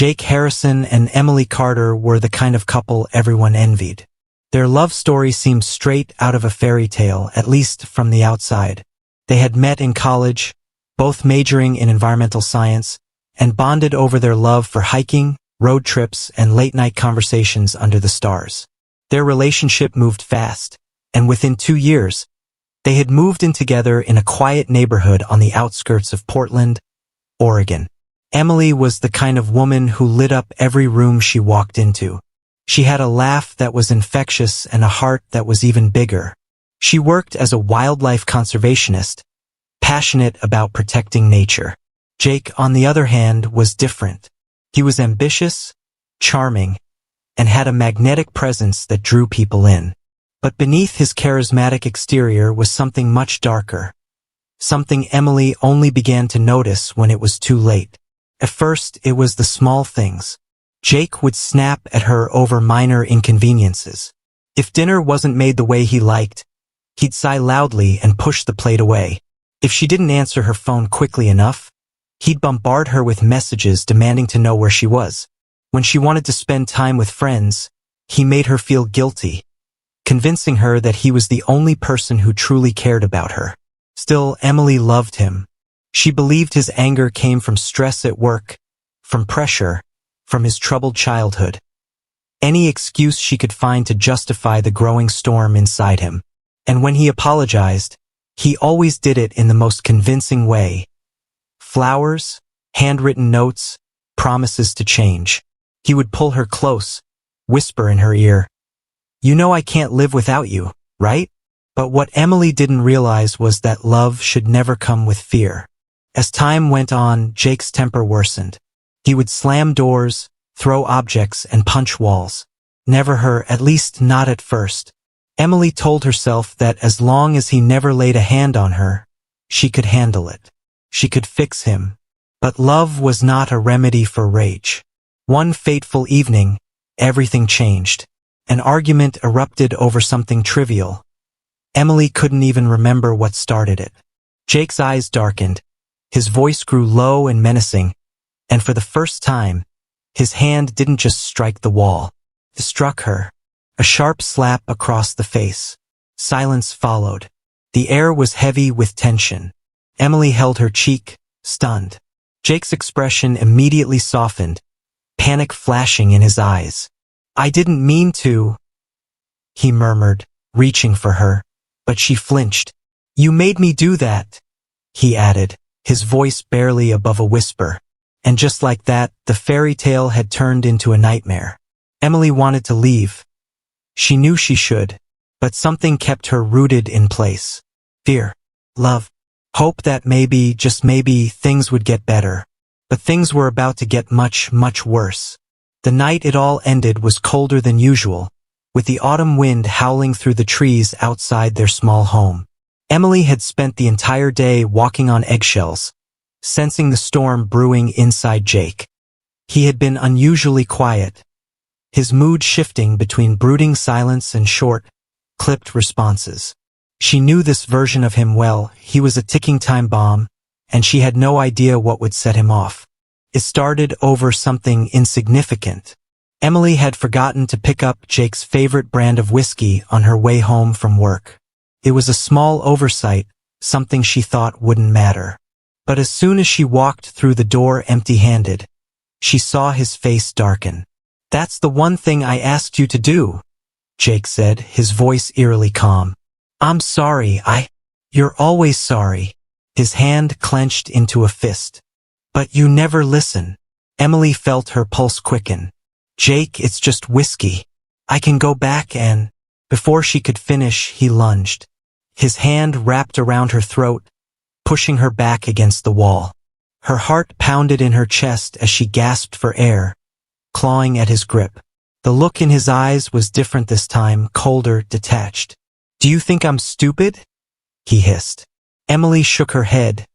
Jake Harrison and Emily Carter were the kind of couple everyone envied. Their love story seemed straight out of a fairy tale, at least from the outside. They had met in college, both majoring in environmental science, and bonded over their love for hiking, road trips, and late-night conversations under the stars. Their relationship moved fast, and within 2 years, they had moved in together in a quiet neighborhood on the outskirts of Portland, Oregon. Emily was the kind of woman who lit up every room she walked into. She had a laugh that was infectious and a heart that was even bigger. She worked as a wildlife conservationist, passionate about protecting nature. Jake, on the other hand, was different. He was ambitious, charming, and had a magnetic presence that drew people in. But beneath his charismatic exterior was something much darker. Something Emily only began to notice when it was too late. At first, it was the small things. Jake would snap at her over minor inconveniences. If dinner wasn't made the way he liked, he'd sigh loudly and push the plate away. If she didn't answer her phone quickly enough, he'd bombard her with messages demanding to know where she was. When she wanted to spend time with friends, he made her feel guilty, convincing her that he was the only person who truly cared about her. Still, Emily loved him. She believed his anger came from stress at work, from pressure, from his troubled childhood. Any excuse she could find to justify the growing storm inside him. And when he apologized, he always did it in the most convincing way. Flowers, handwritten notes, promises to change. He would pull her close, whisper in her ear, "You know I can't live without you, right?" But what Emily didn't realize was that love should never come with fear. As time went on, Jake's temper worsened. He would slam doors, throw objects, and punch walls. Never her, at least not at first. Emily told herself that as long as he never laid a hand on her, she could handle it. She could fix him. But love was not a remedy for rage. One fateful evening, everything changed. An argument erupted over something trivial. Emily couldn't even remember what started it. Jake's eyes darkened. His voice grew low and menacing, and for the first time, his hand didn't just strike the wall. It struck her. A sharp slap across the face. Silence followed. The air was heavy with tension. Emily held her cheek, stunned. Jake's expression immediately softened, panic flashing in his eyes. "I didn't mean to," he murmured, reaching for her, but she flinched. "You made me do that," he added, his voice barely above a whisper. And just like that, the fairy tale had turned into a nightmare. Emily wanted to leave. She knew she should, but something kept her rooted in place. Fear, love, hope that maybe, just maybe, things would get better. But things were about to get much, much worse. The night it all ended was colder than usual, with the autumn wind howling through the trees outside their small home. Emily had spent the entire day walking on eggshells, sensing the storm brewing inside Jake. He had been unusually quiet, his mood shifting between brooding silence and short, clipped responses. She knew this version of him well. He was a ticking time bomb, and she had no idea what would set him off. It started over something insignificant. Emily had forgotten to pick up Jake's favorite brand of whiskey on her way home from work. It was a small oversight, something she thought wouldn't matter. But as soon as she walked through the door empty-handed, she saw his face darken. "That's the one thing I asked you to do," Jake said, his voice eerily calm. "I'm sorry, You're always sorry." His hand clenched into a fist. "But you never listen." Emily felt her pulse quicken. "Jake, it's just whiskey. I can go back and—" Before she could finish, he lunged. His hand wrapped around her throat, pushing her back against the wall. Her heart pounded in her chest as she gasped for air, clawing at his grip. The look in his eyes was different this time, colder, detached. "Do you think I'm stupid?" he hissed. Emily shook her head,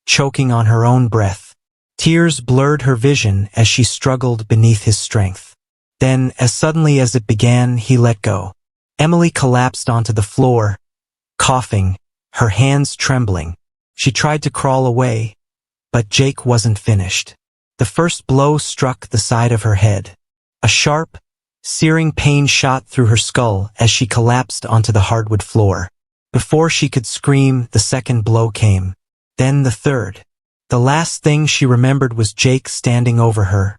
choking on her own breath. Tears blurred her vision as she struggled beneath his strength. Then, as suddenly as it began, he let go. Emily collapsed onto the floor, coughing, her hands trembling. She tried to crawl away, but Jake wasn't finished. The first blow struck the side of her head. A sharp, searing pain shot through her skull as she collapsed onto the hardwood floor. Before she could scream, the second blow came. Then the third. The last thing she remembered was Jake standing over her,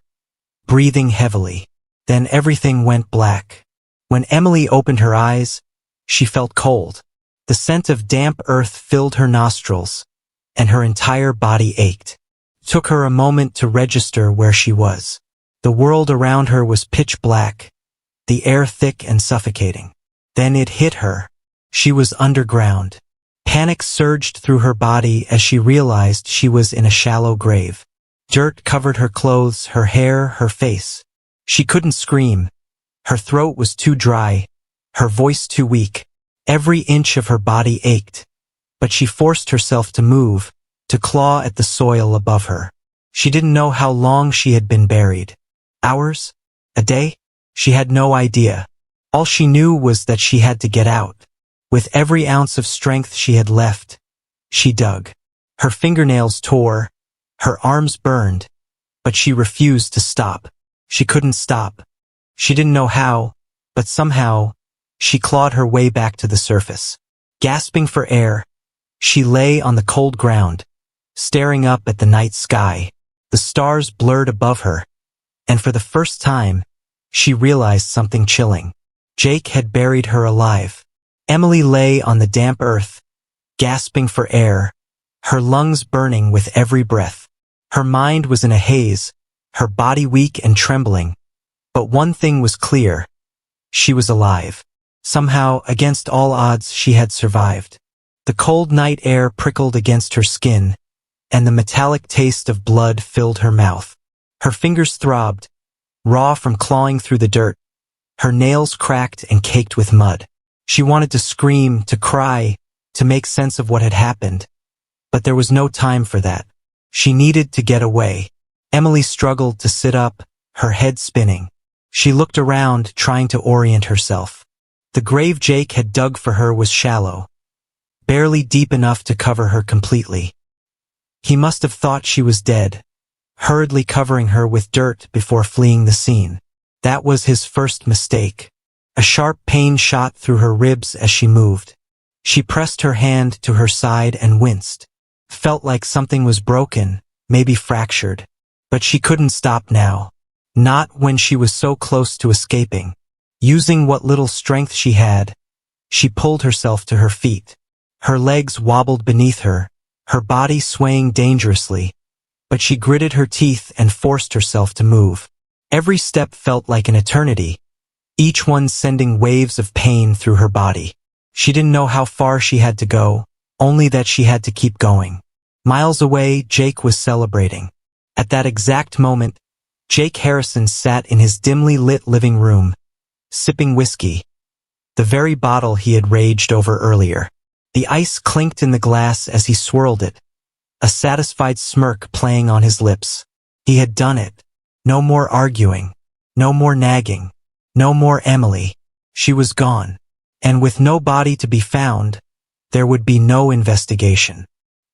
breathing heavily. Then everything went black. When Emily opened her eyes, she felt cold. The scent of damp earth filled her nostrils, and her entire body ached. It took her a moment to register where she was. The world around her was pitch black, the air thick and suffocating. Then it hit her. She was underground. Panic surged through her body as she realized she was in a shallow grave. Dirt covered her clothes, her hair, her face. She couldn't scream. Her throat was too dry, her voice too weak. Every inch of her body ached. But she forced herself to move, to claw at the soil above her. She didn't know how long she had been buried. Hours? A day? She had no idea. All she knew was that she had to get out. With every ounce of strength she had left, she dug. Her fingernails tore, her arms burned, but she refused to stop. She couldn't stop. She didn't know how, but somehow, she clawed her way back to the surface. Gasping for air, she lay on the cold ground, staring up at the night sky. The stars blurred above her, and for the first time, she realized something chilling. Jake had buried her alive. Emily lay on the damp earth, gasping for air, her lungs burning with every breath. Her mind was in a haze, her body weak and trembling. But one thing was clear. She was alive. Somehow, against all odds, she had survived. The cold night air prickled against her skin, and the metallic taste of blood filled her mouth. Her fingers throbbed, raw from clawing through the dirt. Her nails cracked and caked with mud. She wanted to scream, to cry, to make sense of what had happened. But there was no time for that. She needed to get away. Emily struggled to sit up, her head spinning. She looked around, trying to orient herself. The grave Jake had dug for her was shallow, barely deep enough to cover her completely. He must have thought she was dead, hurriedly covering her with dirt before fleeing the scene. That was his first mistake. A sharp pain shot through her ribs as she moved. She pressed her hand to her side and winced. Felt like something was broken, maybe fractured. But she couldn't stop now. Not when she was so close to escaping. Using what little strength she had, she pulled herself to her feet. Her legs wobbled beneath her, her body swaying dangerously. But she gritted her teeth and forced herself to move. Every step felt like an eternity, each one sending waves of pain through her body. She didn't know how far she had to go, only that she had to keep going. Miles away, Jake was celebrating. At that exact moment, Jake Harrison sat in his dimly lit living room, sipping whiskey, the very bottle he had raged over earlier. The ice clinked in the glass as he swirled it, a satisfied smirk playing on his lips. He had done it. No more arguing, no more nagging, no more Emily. She was gone. And with no body to be found, there would be no investigation.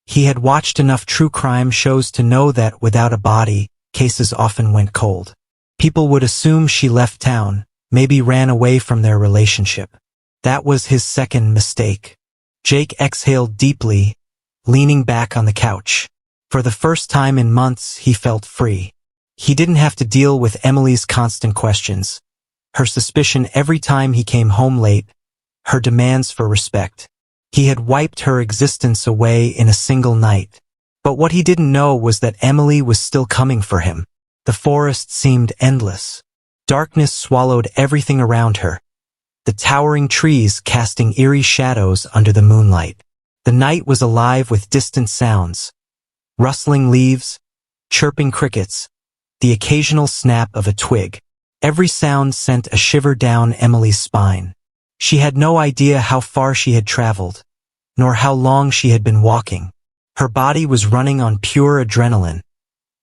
He had watched enough true crime shows to know that without a body, cases often went cold. People would assume she left town, maybe ran away from their relationship. That was his second mistake. Jake exhaled deeply, leaning back on the couch. For the first time in months, he felt free. He didn't have to deal with Emily's constant questions, her suspicion every time he came home late, her demands for respect. He had wiped her existence away in a single night. But what he didn't know was that Emily was still coming for him. The forest seemed endless. Darkness swallowed everything around her, the towering trees casting eerie shadows under the moonlight. The night was alive with distant sounds, rustling leaves, chirping crickets, the occasional snap of a twig. Every sound sent a shiver down Emily's spine. She had no idea how far she had traveled, nor how long she had been walking. Her body was running on pure adrenaline,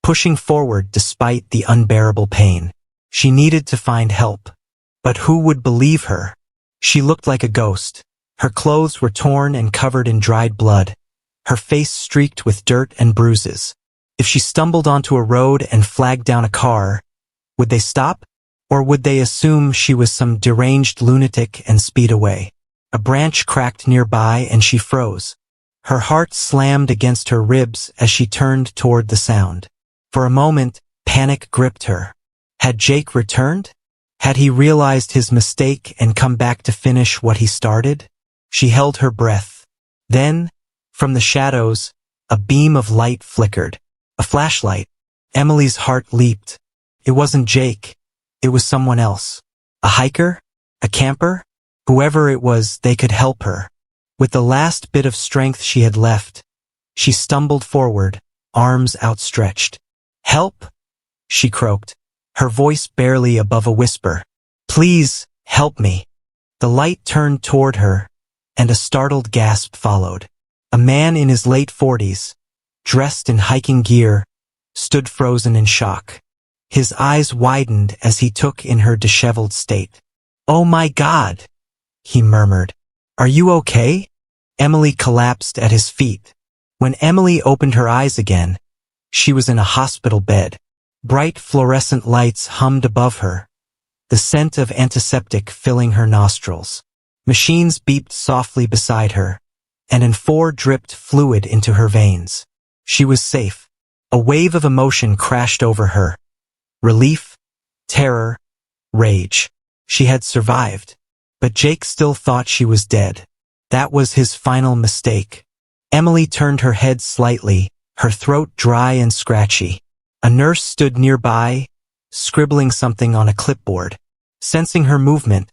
pushing forward despite the unbearable pain. She needed to find help. But who would believe her? She looked like a ghost. Her clothes were torn and covered in dried blood, her face streaked with dirt and bruises. If she stumbled onto a road and flagged down a car, would they stop? Or would they assume she was some deranged lunatic and speed away? A branch cracked nearby and she froze. Her heart slammed against her ribs as she turned toward the sound. For a moment, panic gripped her. Had Jake returned? Had he realized his mistake and come back to finish what he started? She held her breath. Then, from the shadows, a beam of light flickered. A flashlight. Emily's heart leaped. It wasn't Jake. It was someone else. A hiker? A camper? Whoever it was, they could help her. With the last bit of strength she had left, she stumbled forward, arms outstretched. "Help!" she croaked, her voice barely above a whisper. "Please, help me." The light turned toward her, and a startled gasp followed. A man in his late 40s, dressed in hiking gear, stood frozen in shock. His eyes widened as he took in her disheveled state. "Oh my God!" he murmured. "Are you okay?" Emily collapsed at his feet. When Emily opened her eyes again, she was in a hospital bed. Bright fluorescent lights hummed above her, the scent of antiseptic filling her nostrils. Machines beeped softly beside her, and N4 dripped fluid into her veins. She was safe. A wave of emotion crashed over her. Relief, terror, rage. She had survived. But Jake still thought she was dead. That was his final mistake. Emily turned her head slightly, her throat dry and scratchy. A nurse stood nearby, scribbling something on a clipboard. Sensing her movement,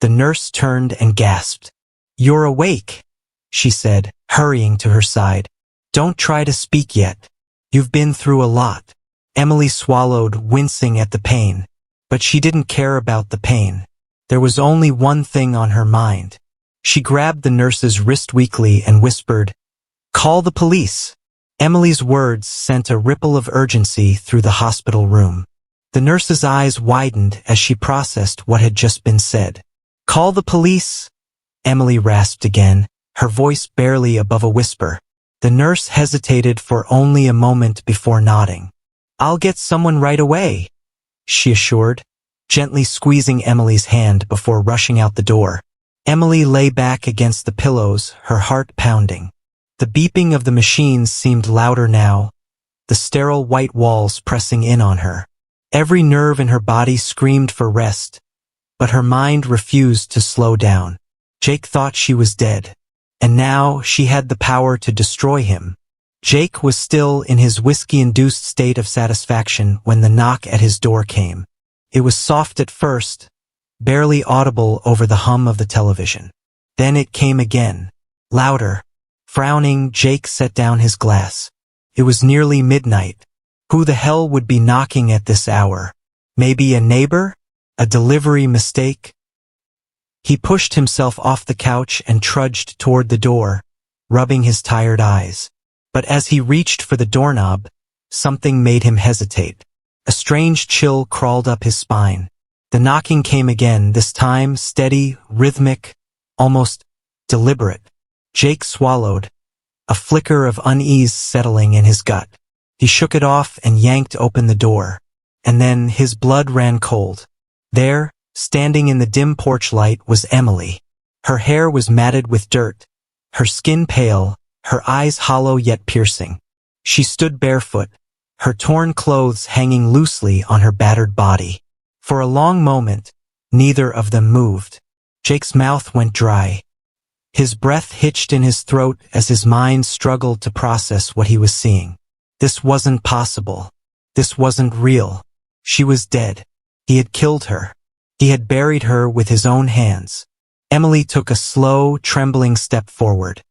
the nurse turned and gasped. "You're awake," she said, hurrying to her side. "Don't try to speak yet. You've been through a lot." Emily swallowed, wincing at the pain. But she didn't care about the pain. There was only one thing on her mind. She grabbed the nurse's wrist weakly and whispered, "Call the police." Emily's words sent a ripple of urgency through the hospital room. The nurse's eyes widened as she processed what had just been said. "Call the police," Emily rasped again, her voice barely above a whisper. The nurse hesitated for only a moment before nodding. "I'll get someone right away," she assured, gently squeezing Emily's hand before rushing out the door. Emily lay back against the pillows, her heart pounding. The beeping of the machines seemed louder now, the sterile white walls pressing in on her. Every nerve in her body screamed for rest, but her mind refused to slow down. Jake thought she was dead, and now she had the power to destroy him. Jake was still in his whiskey-induced state of satisfaction when the knock at his door came. It was soft at first, barely audible over the hum of the television. Then it came again, louder. Frowning, Jake set down his glass. It was nearly midnight. Who the hell would be knocking at this hour? Maybe a neighbor? A delivery mistake? He pushed himself off the couch and trudged toward the door, rubbing his tired eyes. But as he reached for the doorknob, something made him hesitate. A strange chill crawled up his spine. The knocking came again, this time steady, rhythmic, almost deliberate. Jake swallowed, a flicker of unease settling in his gut. He shook it off and yanked open the door. And then his blood ran cold. There, standing in the dim porch light, was Emily. Her hair was matted with dirt, her skin pale, her eyes hollow yet piercing. She stood barefoot, her torn clothes hanging loosely on her battered body. For a long moment, neither of them moved. Jake's mouth went dry. His breath hitched in his throat as his mind struggled to process what he was seeing. This wasn't possible. This wasn't real. She was dead. He had killed her. He had buried her with his own hands. Emily took a slow, trembling step forward.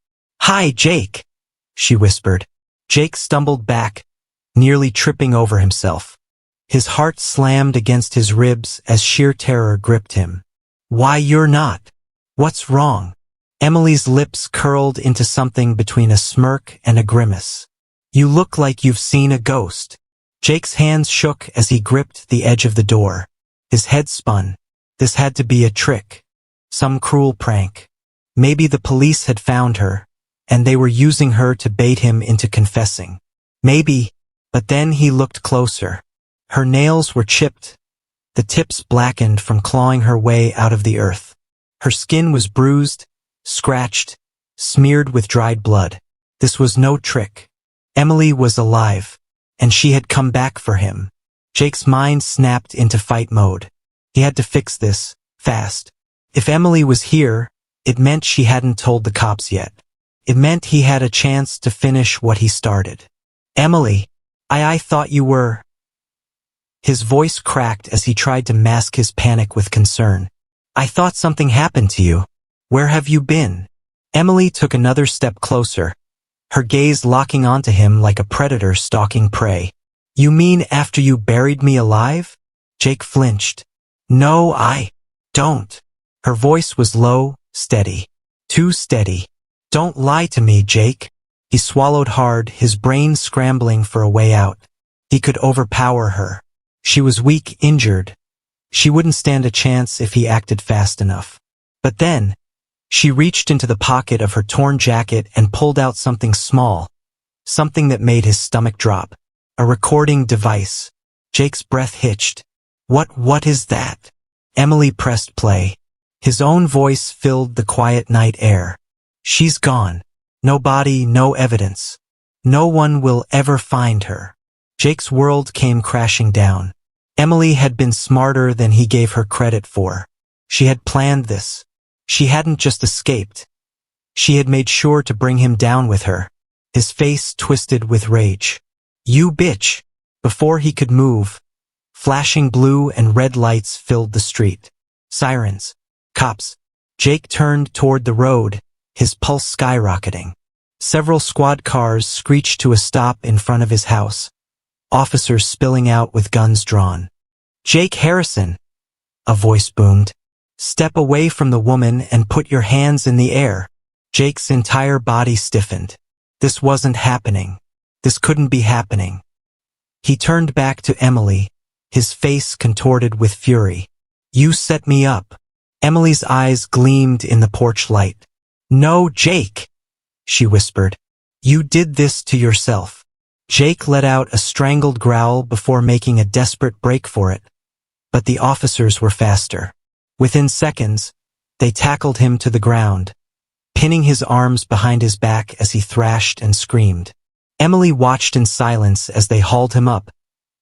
"Hi, Jake," she whispered. Jake stumbled back, nearly tripping over himself. His heart slammed against his ribs as sheer terror gripped him. "Why, you're not. What's wrong?" Emily's lips curled into something between a smirk and a grimace. "You look like you've seen a ghost." Jake's hands shook as he gripped the edge of the door. His head spun. This had to be a trick. Some cruel prank. Maybe the police had found her, and they were using her to bait him into confessing. Maybe, But then he looked closer. Her nails were chipped, the tips blackened from clawing her way out of the earth. Her skin was bruised, scratched, smeared with dried blood. This was no trick. Emily was alive, and she had come back for him. Jake's mind snapped into fight mode. He had to fix this, fast. If Emily was here, it meant she hadn't told the cops yet. It meant he had a chance to finish what he started. Emily, I thought you were... His voice cracked as he tried to mask his panic with concern. I thought something happened to you. Where have you been? Emily took another step closer, her gaze locking onto him like a predator stalking prey. You mean after you buried me alive? Jake flinched. No, I don't. Her voice was low, steady. Too steady. Don't lie to me, Jake. He swallowed hard, his brain scrambling for a way out. He could overpower her. She was weak, injured. She wouldn't stand a chance if he acted fast enough. But then, she reached into the pocket of her torn jacket and pulled out something small, something that made his stomach drop. A recording device. Jake's breath hitched. What is that? Emily pressed play. His own voice filled the quiet night air. She's gone. No body, no evidence. No one will ever find her. Jake's world came crashing down. Emily had been smarter than he gave her credit for. She had planned this. She hadn't just escaped. She had made sure to bring him down with her. His face twisted with rage. You bitch! Before he could move, flashing blue and red lights filled the street. Sirens. Cops. Jake turned toward the road, his pulse skyrocketing. Several squad cars screeched to a stop in front of his house. Officers spilling out with guns drawn. Jake Harrison, a voice boomed. Step away from the woman and put your hands in the air. Jake's entire body stiffened. This wasn't happening. This couldn't be happening. He turned back to Emily, his face contorted with fury. You set me up. Emily's eyes gleamed in the porch light. No, Jake, she whispered. You did this to yourself. Jake let out a strangled growl before making a desperate break for it. But the officers were faster. Within seconds, they tackled him to the ground, pinning his arms behind his back as he thrashed and screamed. Emily watched in silence as they hauled him up,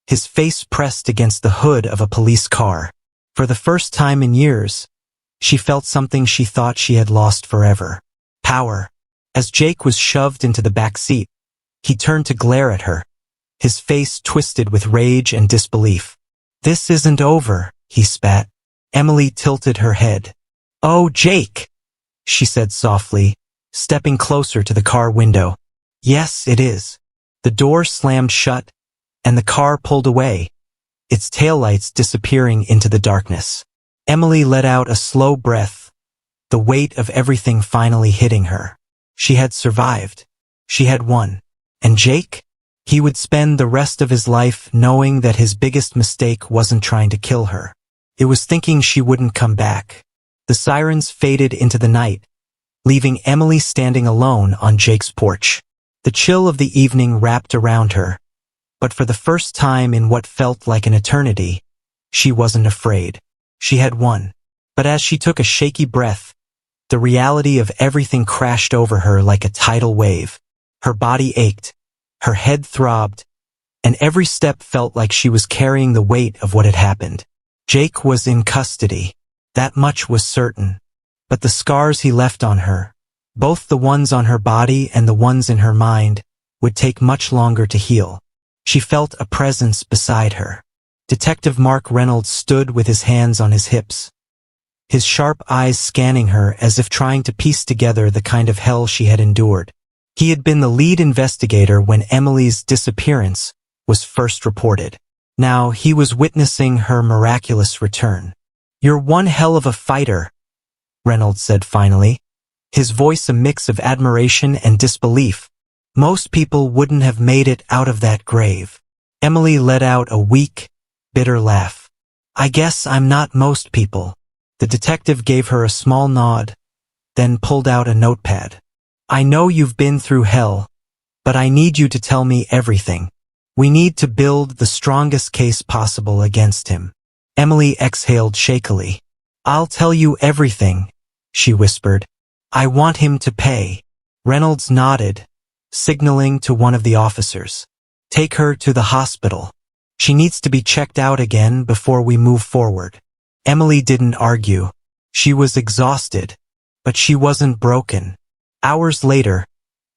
his face pressed against the hood of a police car. For the first time in years, she felt something she thought she had lost forever. Power. As Jake was shoved into the back seat, he turned to glare at her, his face twisted with rage and disbelief. This isn't over, he spat. Emily tilted her head. Oh, Jake, she said softly, stepping closer to the car window. Yes, it is. The door slammed shut, and the car pulled away, its taillights disappearing into the darkness. Emily let out a slow breath, the weight of everything finally hitting her. She had survived. She had won. And Jake? He would spend the rest of his life knowing that his biggest mistake wasn't trying to kill her. It was thinking she wouldn't come back. The sirens faded into the night, leaving Emily standing alone on Jake's porch. The chill of the evening wrapped around her, but for the first time in what felt like an eternity, she wasn't afraid. She had won. But as she took a shaky breath, the reality of everything crashed over her like a tidal wave. Her body ached, her head throbbed, and every step felt like she was carrying the weight of what had happened. Jake was in custody. That much was certain. But the scars he left on her, both the ones on her body and the ones in her mind, would take much longer to heal. She felt a presence beside her. Detective Mark Reynolds stood with his hands on his hips, his sharp eyes scanning her as if trying to piece together the kind of hell she had endured. He had been the lead investigator when Emily's disappearance was first reported. Now he was witnessing her miraculous return. You're one hell of a fighter, Reynolds said finally, his voice a mix of admiration and disbelief. Most people wouldn't have made it out of that grave. Emily let out a weak, bitter laugh. I guess I'm not most people. The detective gave her a small nod, then pulled out a notepad. I know you've been through hell, but I need you to tell me everything. We need to build the strongest case possible against him. Emily exhaled shakily. I'll tell you everything, she whispered. I want him to pay. Reynolds nodded, signaling to one of the officers. Take her to the hospital. She needs to be checked out again before we move forward. Emily didn't argue. She was exhausted, but she wasn't broken. Hours later,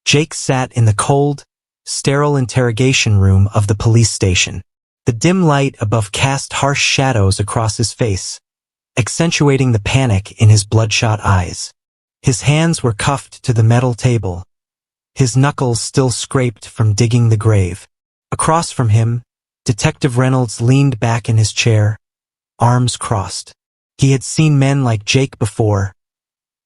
Jake sat in the cold, sterile interrogation room of the police station. The dim light above cast harsh shadows across his face, accentuating the panic in his bloodshot eyes. His hands were cuffed to the metal table, his knuckles still scraped from digging the grave. Across from him, Detective Reynolds leaned back in his chair, arms crossed. He had seen men like Jake before,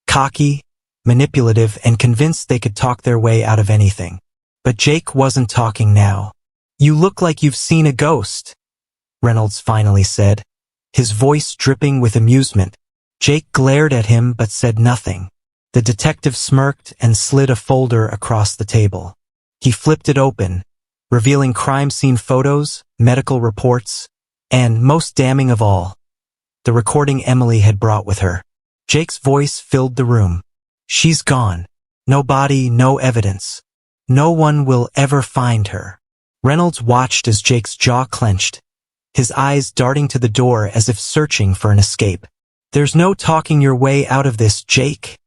cocky, manipulative, and convinced they could talk their way out of anything. But Jake wasn't talking now. You look like you've seen a ghost, Reynolds finally said, his voice dripping with amusement. Jake glared at him but said nothing. The detective smirked and slid a folder across the table. He flipped it open, revealing crime scene photos, medical reports, and, most damning of all, the recording Emily had brought with her. Jake's voice filled the room. She's gone. No body, no evidence. No one will ever find her. Reynolds watched as Jake's jaw clenched, his eyes darting to the door as if searching for an escape. There's no talking your way out of this, Jake,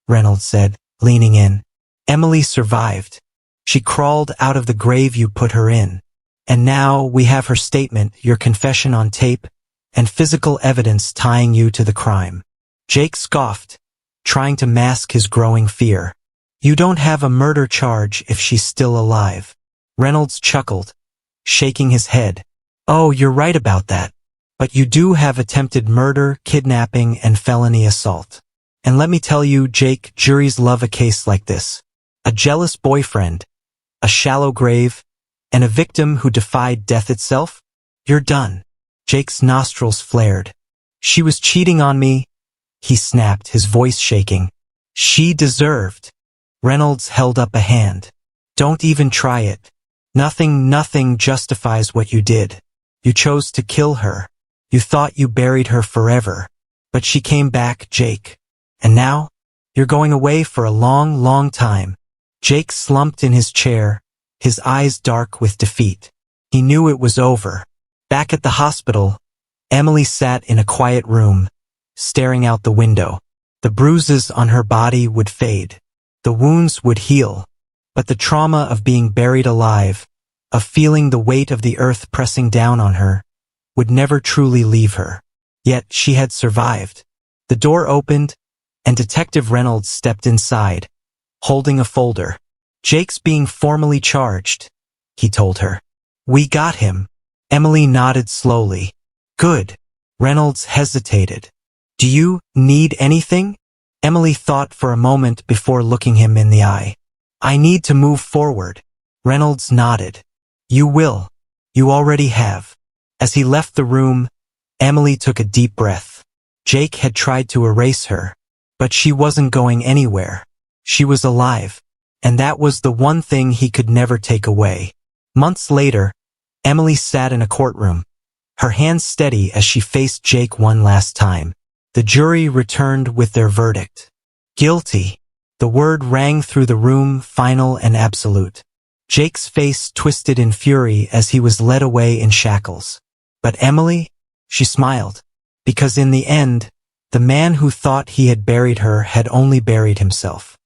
Reynolds said, leaning in. Emily survived. She crawled out of the grave you put her in. And now we have her statement, your confession on tape, and physical evidence tying you to the crime. Jake scoffed, trying to mask his growing fear. You don't have a murder charge if she's still alive. Reynolds chuckled, shaking his head. Oh, you're right about that. But you do have attempted murder, kidnapping, and felony assault. And let me tell you, Jake, juries love a case like this. A jealous boyfriend, a shallow grave, and a victim who defied death itself? You're done. Jake's nostrils flared. She was cheating on me, he snapped, his voice shaking. She deserved. Reynolds held up a hand. Don't even try it. Nothing justifies what you did. You chose to kill her. You thought you buried her forever. But she came back, Jake. And now, you're going away for a long time. Jake slumped in his chair, his eyes dark with defeat. He knew it was over. Back at the hospital, Emily sat in a quiet room, staring out the window. The bruises on her body would fade. The wounds would heal. But the trauma of being buried alive, of feeling the weight of the earth pressing down on her, would never truly leave her. Yet she had survived. The door opened, and Detective Reynolds stepped inside, holding a folder. Jake's being formally charged, he told her. We got him. Emily nodded slowly. Good. Reynolds hesitated. Do you need anything? Emily thought for a moment before looking him in the eye. I need to move forward. Reynolds nodded. You will. You already have. As he left the room, Emily took a deep breath. Jake had tried to erase her, but she wasn't going anywhere. She was alive, and that was the one thing he could never take away. Months later, Emily sat in a courtroom, her hands steady as she faced Jake one last time. The jury returned with their verdict. Guilty. The word rang through the room, final and absolute. Jake's face twisted in fury as he was led away in shackles. But Emily? She smiled. Because in the end, the man who thought he had buried her had only buried himself.